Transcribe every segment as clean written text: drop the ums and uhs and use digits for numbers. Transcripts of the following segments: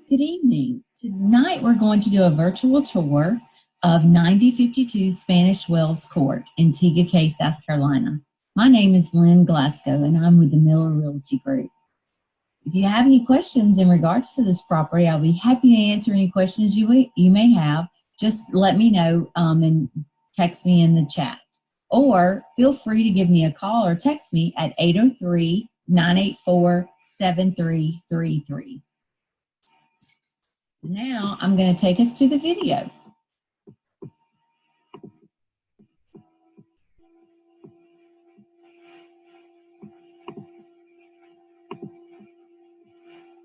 Good evening. Tonight we're going to do a virtual tour of 9052 Spanish Wells Court in Tega Cay, South Carolina. My name is Lynn Glasgow and I'm with the Miller Realty Group. If you have any questions in regards to this property, I'll be happy to answer any questions you may have. Just let me know and text me in the chat. Or feel free to give me a call or text me at 803-984-7333. Now I'm going to take us to the video.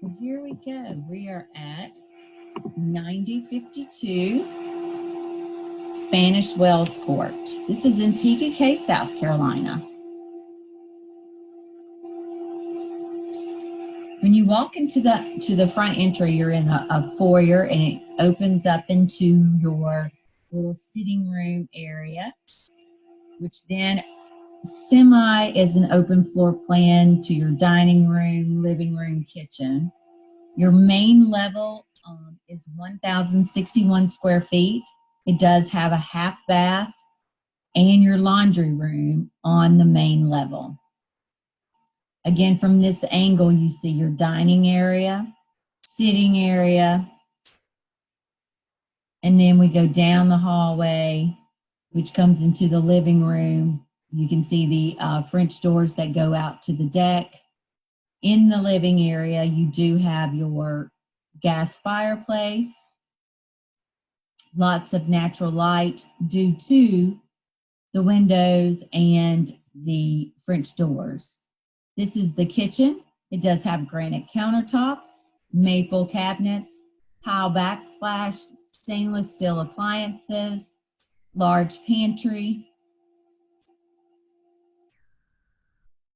So here we go. We are at 9052 Spanish Wells Court. This is in Tega Cay, South Carolina. When you walk into the front entry, you're in a foyer, and it opens up into your little sitting room area, which then semi is an open floor plan to your dining room, living room, kitchen. Your main level is 1,061 square feet. It does have a half bath and your laundry room on the main level. Again, from this angle, you see your dining area, sitting area, and then we go down the hallway, which comes into the living room. You can see the French doors that go out to the deck. In the living area, you do have your gas fireplace, lots of natural light due to the windows and the French doors. This is the kitchen. It does have granite countertops, maple cabinets, tile backsplash, stainless steel appliances, large pantry.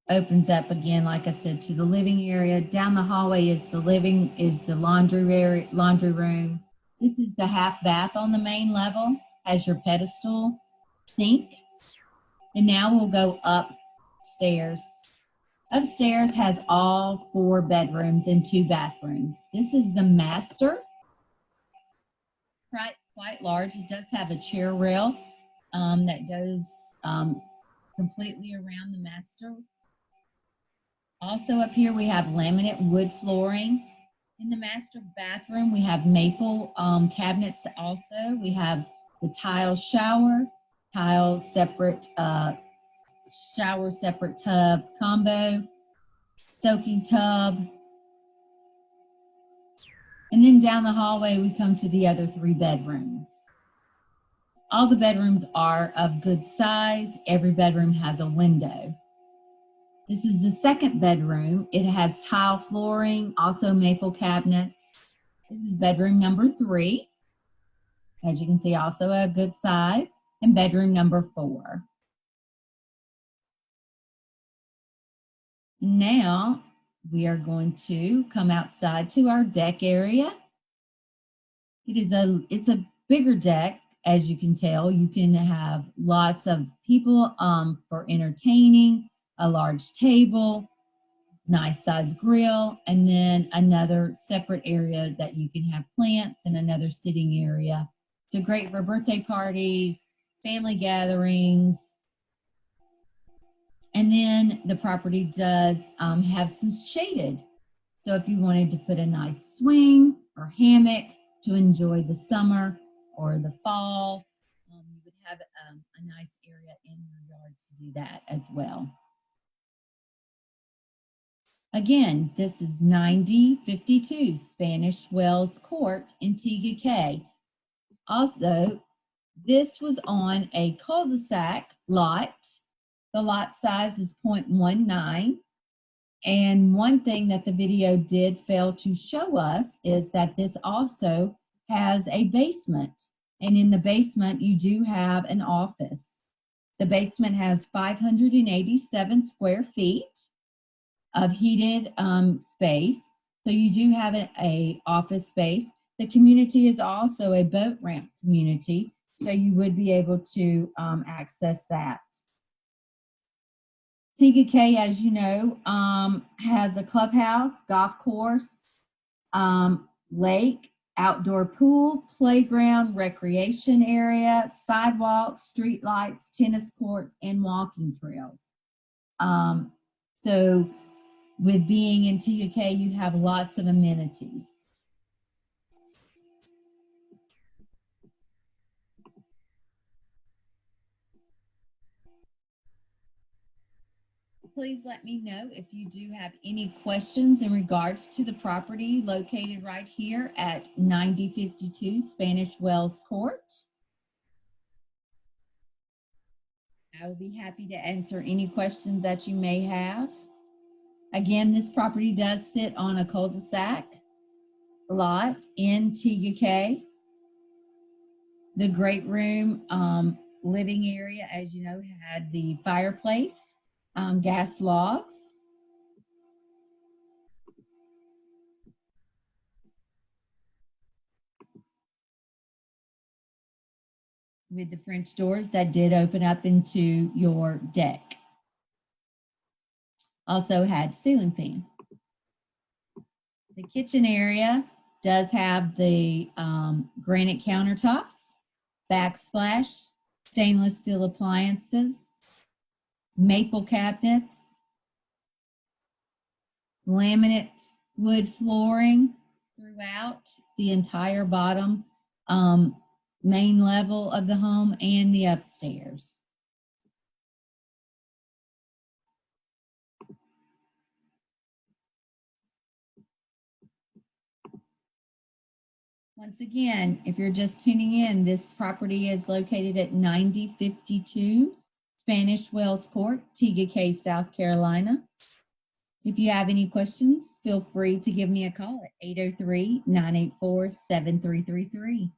Opens up again, like I said, to the living area. Down the hallway is the laundry room. This is the half bath on the main level, has your pedestal sink. And now we'll go upstairs. Upstairs has all 4 bedrooms and 2 bathrooms. This is the master. Quite large. It does have a chair rail that goes completely around the master. Also up here we have laminate wood flooring. In the master bathroom we have maple cabinets also. We have the tile shower, tile separate shower separate tub combo, soaking tub. And then down the hallway we come to the other 3 bedrooms. All the bedrooms are of good size. Every bedroom has a window. This is the second bedroom. It has tile flooring, also maple cabinets. This is bedroom number 3. As you can see, also a good size. And bedroom number 4. Now we are going to come outside to our deck area. It's a bigger deck, as you can tell. You can have lots of people for entertaining, a large table, nice size grill, and then another separate area that you can have plants and another sitting area. So great for birthday parties, family gatherings. And then the property does have some shaded. So if you wanted to put a nice swing or hammock to enjoy the summer or the fall, you would have a nice area in your yard to do that as well. Again, this is 9052 Spanish Wells Court in Tega Cay. Also, this was on a cul-de-sac lot. The lot size is 0.19. And one thing that the video did fail to show us is that this also has a basement. And in the basement, you do have an office. The basement has 587 square feet of heated space. So you do have a office space. The community is also a boat ramp community. So you would be able to access that. Tega Cay, as you know, has a clubhouse, golf course, lake, outdoor pool, playground, recreation area, sidewalks, street lights, tennis courts, and walking trails. So with being in TUK, you have lots of amenities. Please let me know if you do have any questions in regards to the property located right here at 9052 Spanish Wells Court. I will be happy to answer any questions that you may have. Again, this property does sit on a cul-de-sac lot in TUK. The great room living area, as you know, had the fireplace, gas logs. With the French doors that did open up into your deck. Also had ceiling fan. The kitchen area does have the granite countertops, backsplash, stainless steel appliances, maple cabinets, laminate wood flooring throughout the entire bottom main level of the home and the upstairs. Once again, if you're just tuning in, this property is located at 9052 Spanish Wells Court, TUK, South Carolina. If you have any questions, feel free to give me a call at 803-984-7333.